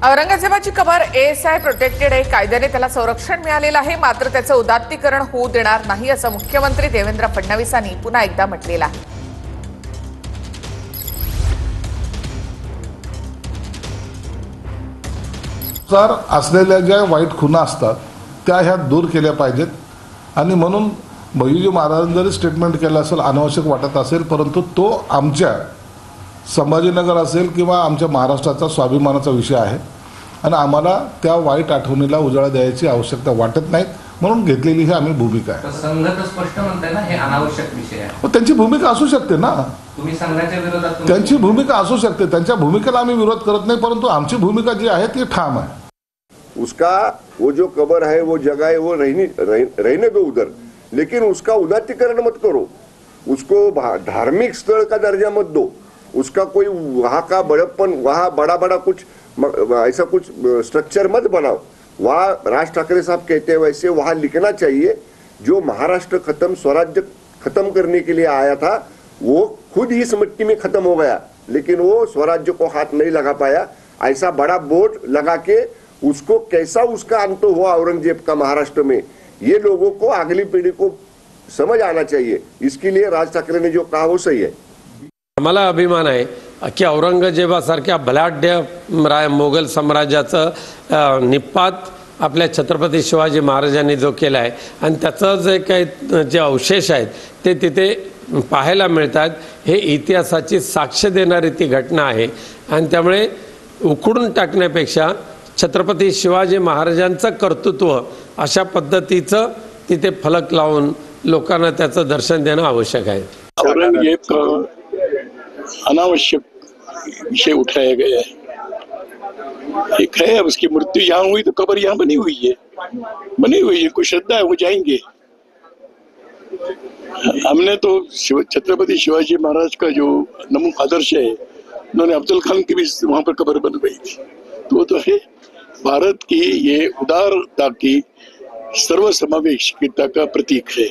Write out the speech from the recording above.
औरंगजेबाची कबर ASI protected आहे, कायद्याने त्याला संरक्षण मिळालेलं आहे, मात्र त्याचं उदात्तीकरण होऊ देणार नाही असं मुख्यमंत्री देवेंद्र फडणवीसांनी पुन्हा एकदा म्हटलेलं आहे. तर असलेल्या ज्या वाईट खुणा असतात त्या ह्या दूर केल्या पाहिजेत आणि म्हणून भैय्यूजी महाराजांनी जरी स्टेटमेंट केलं असेल, अनावश्यक वाटत असेल, परंतु तो आमच्या संभाजीनगर असेल किंवा आमच्या महाराष्ट्राचा स्वाभिमानाचा विषय आहे आणि आम्हाला त्या वाईट आठवणीला उजाळा द्यायची आवश्यकता वाटत नाही, म्हणून घेतलेली ही आम्ही भूमिका आहे. संघ तर स्पष्ट म्हणताय ना हे अनावश्यक विषय आहे. त्यांची भूमिका असू शकते ना, तुम्ही संघाच्या विरोधात त्यांची भूमिका असू शकते, त्यांच्या भूमिकेला आम्ही विरोध करत नाही, परंतु आमची भूमिका जी आहे ती ठाम आहे. उसका वो जो कबर है वो जगह है वो रहने दो उधर, लेकिन उसका उदात्तीकरण मत करो, उसको धार्मिक स्थल का दर्जा मत दो, उसका कोई वहाँ का बड़प्पन वहाँ बड़ा बड़ा कुछ ऐसा कुछ स्ट्रक्चर मत बनाओ. वहाँ राज ठाकरे साहब कहते हैं वैसे वहाँ लिखना चाहिए जो महाराष्ट्र खत्म स्वराज्य खत्म करने के लिए आया था वो खुद ही इस मिट्टी में खत्म हो गया, लेकिन वो स्वराज्य को हाथ नहीं लगा पाया. ऐसा बड़ा बोर्ड लगा के उसको कैसा उसका अंत हुआ औरंगजेब का महाराष्ट्र में, ये लोगों को अगली पीढ़ी को समझ आना चाहिए. इसके लिए राज ठाकरे ने जो कहा वो सही है. आम्हाला अभिमान आहे की औरंगजेबासारख्या बलाढ्य मोगल साम्राज्याचं निपात आपल्या छत्रपती शिवाजी महाराजांनी जो केला आहे आणि त्याचं जे काही जे अवशेष आहेत ते तिथे पाहायला मिळतात. हे इतिहासाची साक्ष देणारी ती घटना आहे आणि त्यामुळे उखडून टाकण्यापेक्षा छत्रपती शिवाजी महाराजांचं कर्तृत्व अशा पद्धतीचं तिथे फलक लावून लोकांना त्याचं दर्शन देणं आवश्यक आहे. औरंगजेब का अनावश्यक विषय उठाया गया है. एक है अब उसकी मृत्यु यहाँ हुई तो कब्र यहाँ बनी हुई है, कोई श्रद्धा है वो जाएंगे. हमने तो छत्रपति शिवाजी महाराज का जो नमूना आदर्श है, उन्होंने अफजल खान की भी वहां पर कब्र बनवाई थी, तो वो तो है. भारत की ये उदारता की सर्वसमावेशिकता का प्रतीक है.